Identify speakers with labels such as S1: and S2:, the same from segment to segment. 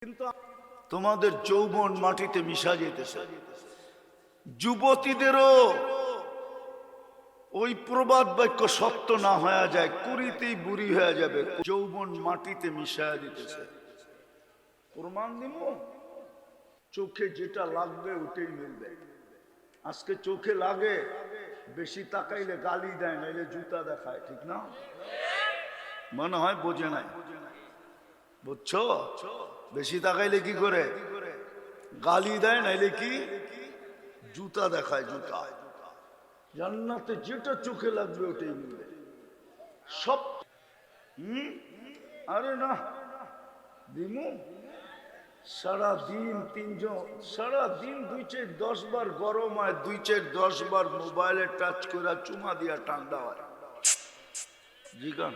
S1: কিন্তু তোমাদের যৌবন মাটিতে মিশা যেতেছে। যুবতীদেরও ওই প্রবাদ বাক্য সত্য না হয়ে যায়, কুড়িতেই বুড়ি হয়ে যাবে, যৌবন মাটিতে মিশায়া দিতেছে। প্রমাণ দিব, চোখে যেটা লাগবে ওটাই মিলবে। আজকে চোখে লাগে, বেশি তাকাইলে গালি দেয়, নাইলে জুতা দেখায়, ঠিক না? মনে হয় বোঝে নাই, বুঝছো? বেশি তাকাইলে কি করে? গালি দেয়, নাইলে কি জুতা দেখায়, জুতা। জান্নাতে যেটা চোখে লাগবে ওটাই মিলবে সব। আরে না দিমু, সারাদিন তিনজন, সারাদিন 2-4-10 বার গরম হয়, 2-4-10 বার মোবাইলে টাচ করে চুমা দিয়া ঠান্ডা হয়। জিগান,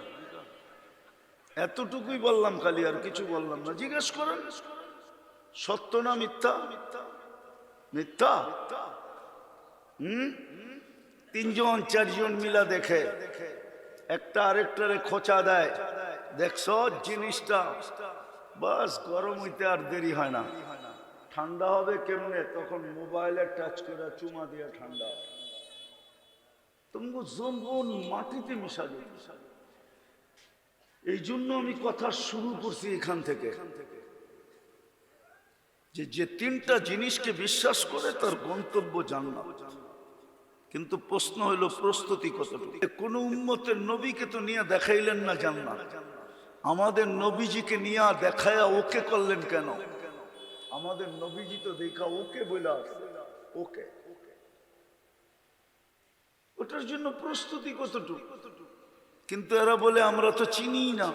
S1: এতটুকুই বললাম খালি, আর কিছু বললাম না। জিজ্ঞেস করেন সত্য না মিথ্যা? মিথ্যা। তিনজন চারজন মিলা দেখে, একটা আরেকটারে খোঁচা দেয়, দেখছ জিনিসটা, বাস গরম হইতে আর দেরি হয় না। ঠান্ডা হবে কেমনে? তখন মোবাইলে টাচ করে চুমা দিয়ে ঠান্ডা হয়। তুমি যৌবন মাটিতে মিশা যায়। এই জন্য আমি কথা শুরু করছি এখান থেকে, যে তিনটা জিনিসকে বিশ্বাস করে তার গন্তব্য জান্নাত। কিন্তু প্রশ্ন হইল প্রস্তুতি কতটুকু? কোন উম্মতের নবীকে তো নিয়ে দেখাইলেন না জান্নাত, আমাদের নবীজিকে নিয়ে দেখায়া ওকে করলেন কেন? আমাদের নবীজি তো দেখা ওকে বলে আছে, ওকে। ওটার জন্য প্রস্তুতি কতটুকু? কিন্তু এরা বলে আমরা তো চিনি না,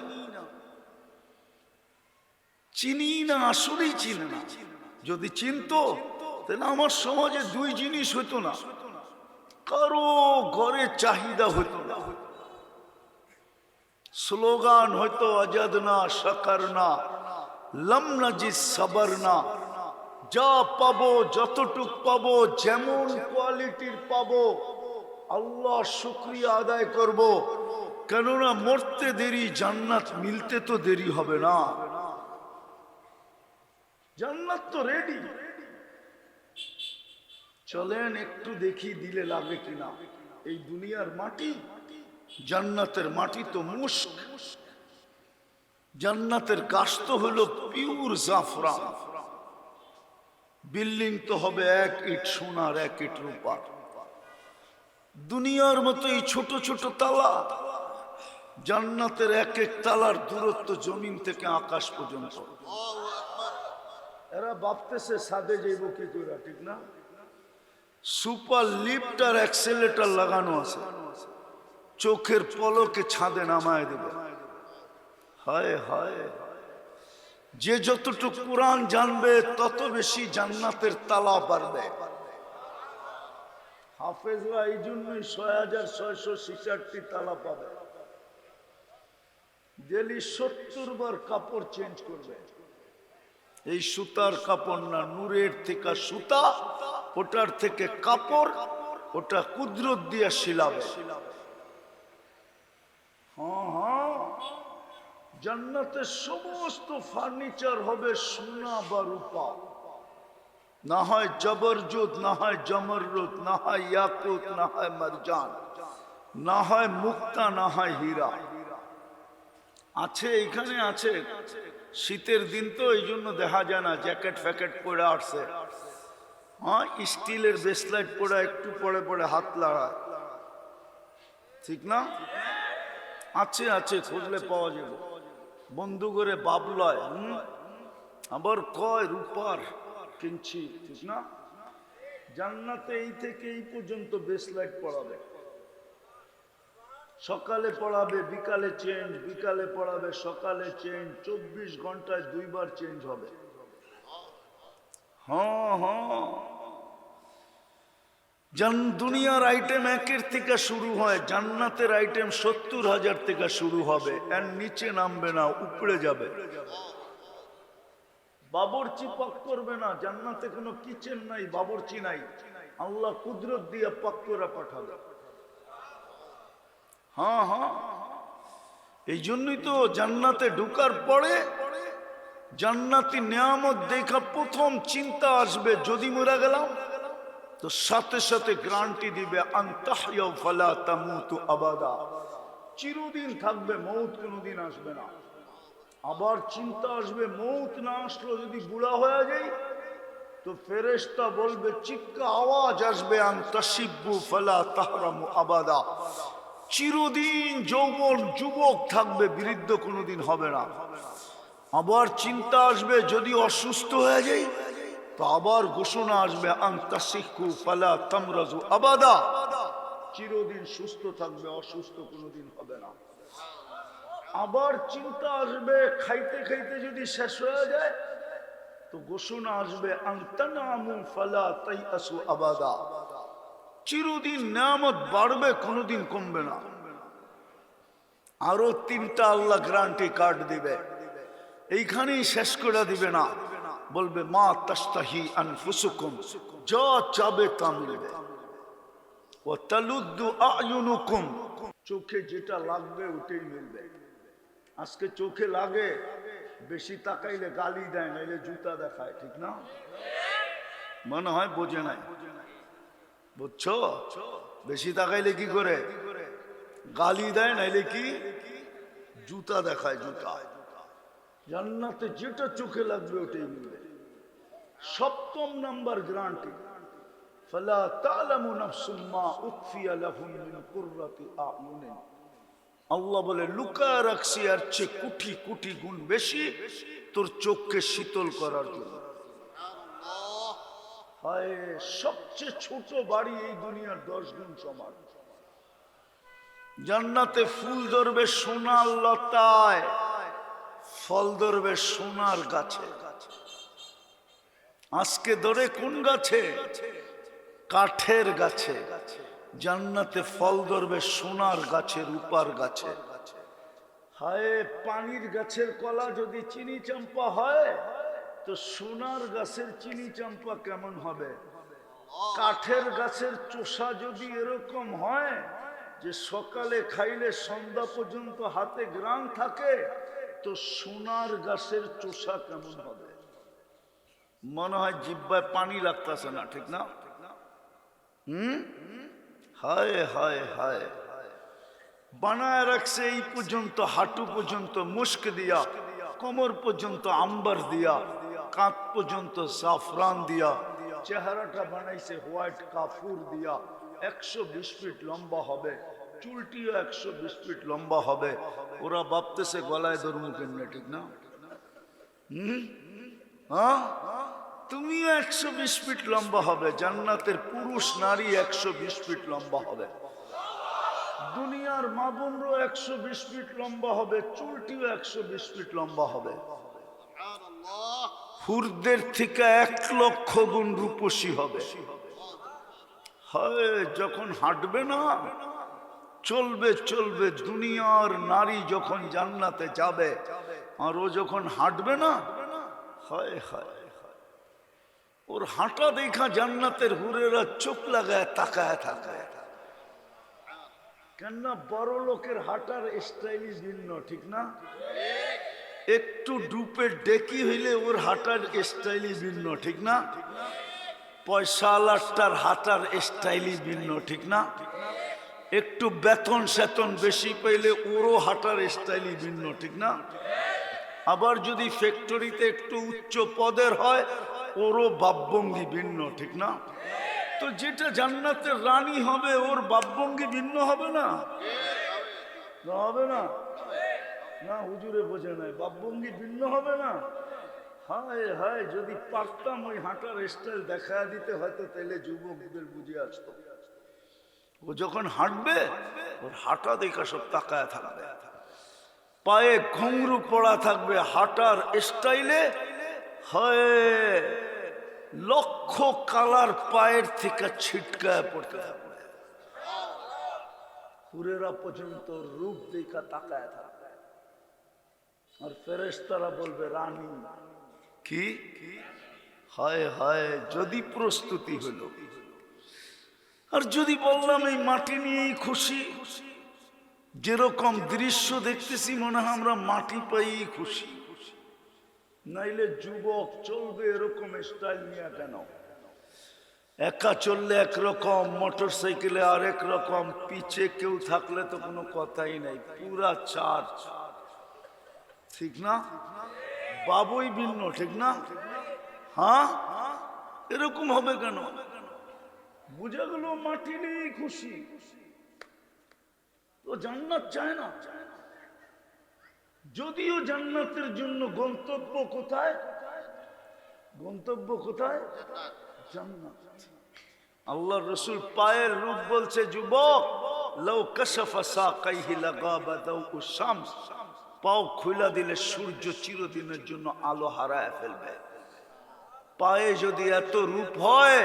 S1: চিনি না, আসলেই চিনি না। যদি চিনতো তাহলে আমার সমাজে দুই জিনিস হতো না, কারো ঘরে চাহিদা হতো না, স্লোগান হয়তো আজাদ না, সাকার না, লম নাজিস সাবার না। যা পাবো, যতটুক পাবো, যেমন কোয়ালিটির পাবো, আল্লাহ শুকরিয়া আদায় করব। কেননা মরতে দেরি, জান্নাত মিলতে তো দেরি হবে না। জান্নাত তো রেডি। চলেন একটু দেখি দিলে লাগে কিনা। এই দুনিয়ার মাটি, জান্নাতের মাটি তো মুস্ক। জান্নাতের গাছ তো হলো পিওর জাফরান। বিল্ডিং তো হবে 1 ইট সোনার, 1 ইট রূপার। দুনিয়ার মতো এই ছোট ছোট তালা, জান্নাতের এক এক তালার দূরত্ব জমিন থেকে আকাশ পর্যন্ত। এরা ভাবতেছে ছাদে যাইব কি করে, ঠিক না? সুপার লিফট আর অ্যাক্সেলেটর লাগানো আছে, চোখের পলকে ছাদে নামায় দেবে। হায় হায়, যে যতটুকু কোরআন জানবে তত বেশি জান্নাতের তালা পারবে। হাফেজরা এই জন্যই 6666 তালা পাবে। ডেলি 70 বার কাপড় চেঞ্জ করবে। এই সুতার কাপড় না, নূরের থেকে সুতা, ওটার থেকে কাপড়, ওটা কুদরত দিয়ে শিলাবে। হ্যাঁ, জান্নাতের সমস্ত ফার্নিচার হবে সোনা বা রূপা, না হয় জবরজুদ, না হয় জমররুদ, না হয় ইয়াকুত, না হয় মারজান, না হয় মুক্তা, না হয় হীরা। আছে এখানে আছে। শীতের দিন তো এই জন্য দেখা যায় না, জ্যাকেট ফ্যাকেট পরে আসছে। হ্যাঁ, স্টিলের ব্রেসলেট পরে একটু পরে পরে হাত লড়ায়, ঠিক না? আছে আছে, খুঁজলে পাওয়া যাবে। বন্ধু করে বাপ লয়, আবার কয় রূপার কিনছি, ঠিক না? জান্নাতে এই থেকে এই পর্যন্ত ব্রেসলেট পড়াবে। সকালে পড়াবে, বিকালে চেঞ্জ, বিকালে পড়াবে, সকালে চেঞ্জ। 24 ঘন্টায় 2 বার চেঞ্জ হবে। হ্যাঁ, দুনিয়ার আইটেম 1 থেকে শুরু হয়, জান্নাতের আইটেম 70,000 থেকে শুরু হবে। এর নিচে নামবে না, উপরে যাবে। বাবরচি পাক করবে না, জান্নাতে কোনো কিচেন নাই, বাবরচি নাই, আল্লাহ কুদরত দিয়ে পাক করে পাঠাবে। হ্যাঁ, এই জন্যই তো জান্নাতে ঢুকার পরে জান্নাতি নিয়ামত দেখা প্রথম চিন্তা আসবে যদি মরে গেলাম, তো সাথে সাথে গ্যারান্টি দিবে আনতাহইয়া ফালা তামুতু আবাদা, চিরদিন থাকবে, মৌত কোনোদিন আসবে না। আবার চিন্তা আসবে মৌত না আসলো যদি বুড়া হয়ে যায়, তো ফেরেশতা বলবে, চিৎকার আওয়াজ আসবে আনতাশিব্বু ফালা তাহরামু আবাদা, চিরদিন যৌবন যুবক থাকবে, বৃদ্ধ কোনোদিন হবে না। আবার চিন্তা আসবে যদি অসুস্থ হয়ে যায়, তো আবার ঘোষণা আসবে আনতাসিহু ফালা তামরাজু আবাদা, চিরদিন সুস্থ থাকবে, অসুস্থ কোনোদিন হবে না। আবার চিন্তা আসবে খাইতে খাইতে যদি শেষ হয়ে যায়, তো ঘোষণা আসবে আনতানামু ফালা তাইয়াসু আবাদা, চিরদিন নিয়ামত বাড়বে, কোনোদিন কমবে না। আরো তিনটা আল্লাহ গ্যারান্টি কার্ড দিবে, এইখানেই শেষ করে দিবে না, বলবে মা তাস্তাহি আনফুসুকুম, যা চাবে তা মিলবে। ও তালুদ্দু আয়ুনুকুম, চোখে যেটা লাগবে ওটাই মিলবে। আজকে চোখে লাগে, বেশি তাকাইলে গালি দেয়, নাইলে জুতা দেখায়, ঠিক না? মনে হয় বোঝে নাই, বুঝছো? বেশি তাকাইলে কি করে? গালি দেয়, নাইলে কি জুতা দেখায়, জুতা। জান্নাতে যেটা চোখে লাগবে ওটাই মিলবে। সপ্তম নাম্বার গ্যারান্টি, ফালা তা'লামু নাফসুম মা উখফিয়া লাহুম মিন কুররাতি আ'য়ুনিন, আল্লাহ বলে লুকায় রাখছি আর চেয়ে কোটি কোটি গুণ বেশি তোর চোখকে শীতল করার জন্য। হায়, সবচেয়ে ছোট বাড়ি এই দুনিয়ার 10 গুণ সমান। জান্নাতে ফুল ধরবে সোনার লতায়, ফল ধরবে সোনার গাছে। আজকে ধরে কোন গাছে? কাঠের গাছে। জান্নাতে ফল ধরবে সোনার গাছে, রূপার গাছে। হায়, পানির গাছের কলা যদি চিনি চাম্পা হয়, তো সোনার গাছের চিনি চাম্পা কেমন হবে? কাঠের গাছের চোষা যদি এরকম হয় যে সকালে খাইলে সন্ধ্যা পর্যন্ত হাতে গ্রান থাকে, তো সোনার গাছের চোষা কেমন হবে? মনে হয় জিহ্বায় পানি লাগতেছে না, ঠিক না? হায় হায় হায়, বানায় রাখছে এই পর্যন্ত, হাঁটু পর্যন্ত মুস্ক দিয়া, কোমর পর্যন্ত আম্বার দিয়া, কাঁধ পর্যন্ত জাফরান দিয়া, চেহারাটা বানাইছে হোয়াইট কাফুর দিয়া। 120 ফিট লম্বা হবে, চুলটিও 120 ফিট লম্বা হবে। ওরা ভাবতেছে গলায় ধর্ম কেমনে, ঠিক না? হ্যাঁ, তুমিও 120 ফিট লম্বা হবে। জান্নাতের পুরুষ নারী 120 ফিট লম্বা হবে। দুনিয়ার মা বোনরও 120 ফিট লম্বা হবে, চুলটিও 120 ফিট লম্বা হবে। হুরদের থেকে 1 লক্ষ গুণ রূপসী হবে। হয় যখন হাঁটবে না, চলবে চলবে, দুনিয়ার নারী যখন জান্নাতে যাবে আর ও যখন হাঁটবে না, হয় হয়, ওর হাঁটা দেখা জান্নাতের হুরেরা চোখ লাগায় তাকায় থাকে। কেননা বড় লোকের হাঁটার স্টাইলই ভিন্ন, ঠিক না? একটু ডুপের ডেকি হইলে ওর হাঁটার স্টাইলই ভিন্ন, ঠিক না? পয়সাওয়ালাটার হাঁটার স্টাইলই ভিন্ন, ঠিক না? একটু বেতন সেতন বেশি পাইলে ওরও হাঁটার স্টাইলই ভিন্ন, ঠিক না? আবার যদি ফ্যাক্টরিতে একটু উচ্চ পদের হয়, ওরও ভাবভঙ্গি ভিন্ন, ঠিক না? তো যেটা জান্নাতের রানী হবে, ওর ভাবভঙ্গি ভিন্ন হবে না? হবে না? না, হুজুরে বোঝে নাই, ভাবভঙ্গি ভিন্ন হবে না? হায় হায়, যদি পারতাম ওই হাঁটার স্টাইল দেখা দিতে, হয়তো তাইলে যুবকদের বুঝে আসতো। ও যখন হাঁটবে, ওর হাঁটা দেখা সব তাকায় থাকবে, পায়ে ঘুংরু পড়া থাকবে, হাঁটার স্টাইলে হয় লক্ষ কালার পায়ের থেকে ছিটকায় পড়তে থাকবে। হুরেরা পর্যন্ত রূপ দেখা তাকায় থাকবে। আর ফেরেশতারা বলবে রানী কি? হায় হায়, যদি প্রস্তুতি হলো। আর যদি বললাম এই মাটি নিয়েই খুশি, যেরকম দৃশ্য দেখতেছি মনে হয় আমরা মাটি পাই খুশি। নাইলে যুবক চলবে এরকম স্টাইল নিয়ে কেন? একা চললে একরকম, মোটর সাইকেলে আরেক রকম, পিছে কেউ থাকলে তো কোনো কথাই নাই, পুরা চার্জ। ঠিক না? বাবুই ভিন্ন, ঠিক না? হ্যাঁ, এরকম হবে কেন? বুঝা গেল মাটি নেই খুশি, তো জান্নাত চায় না। যদিও জান্নাতের জন্য গন্তব্য কোথায়? গন্তব্য কোথায়? জান্নাত। আল্লাহ রসুল পায়ের রূপ বলছে, যুবক লাউ কাশাফা সাকাইহি লাগাবা দাউ শামস, পাও খুলা দিলে সূর্য চিরদিনের জন্য আলো হারায় ফেলবে। পায়ে যদি এত রূপ হয়,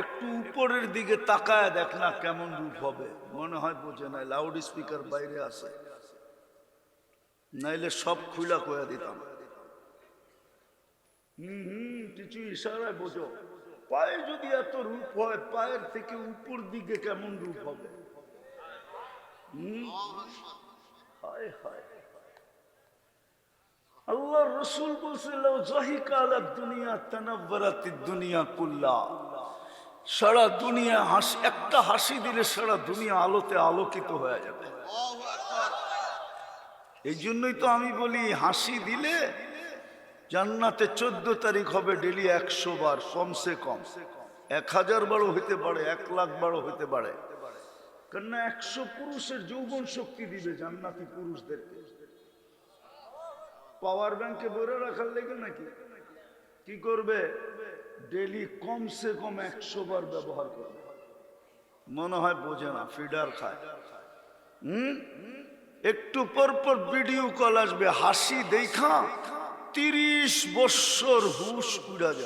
S1: একটু উপরের দিকে তাকায় দেখ না কেমন রূপ হবে। মনে হয় বোঝে নাই, লাউড স্পিকার বাইরে আছে, নাইলে সব খুলা কয়া দিতাম। কিছু ইশারায় বোঝো। পায়ে যদি এত রূপ হয়, পায়ের থেকে উপর দিকে কেমন রূপ হবে? হায় হায়। আল্লাহ রসুল বলছে, লাউ যাহিকা আলা দুনিয়া তানাওয়ারাতিদ দুনিয়া কুল্লা, সারা দুনিয়া একটা হাসি দিলে সারা দুনিয়া আলোতে আলোকিত হয়ে যাবে। এই জন্যই তো আমি বলি, হাসি দিলে জান্নাতে 14 তারিখ হবে ডেলি 100 বার, কমসে কম 1000 বারও হইতে পারে, 1 লাখ বারও হইতে পারে। কেননা 100 পুরুষের যৌবন শক্তি দিবে জান্নাতি পুরুষদেরকে। পাওয়ার ব্যাংকে ভরে রাখার লেগে নাকি? কি করবে? ডেলি কমসে কম 100 বার ব্যবহার করবে। মনে হয় বোঝে না, ফিডার খায়। একটু পর পর ভিডিও কল আসবে, হাসি দেখা 30 বছর হুশ উড়া যাবে।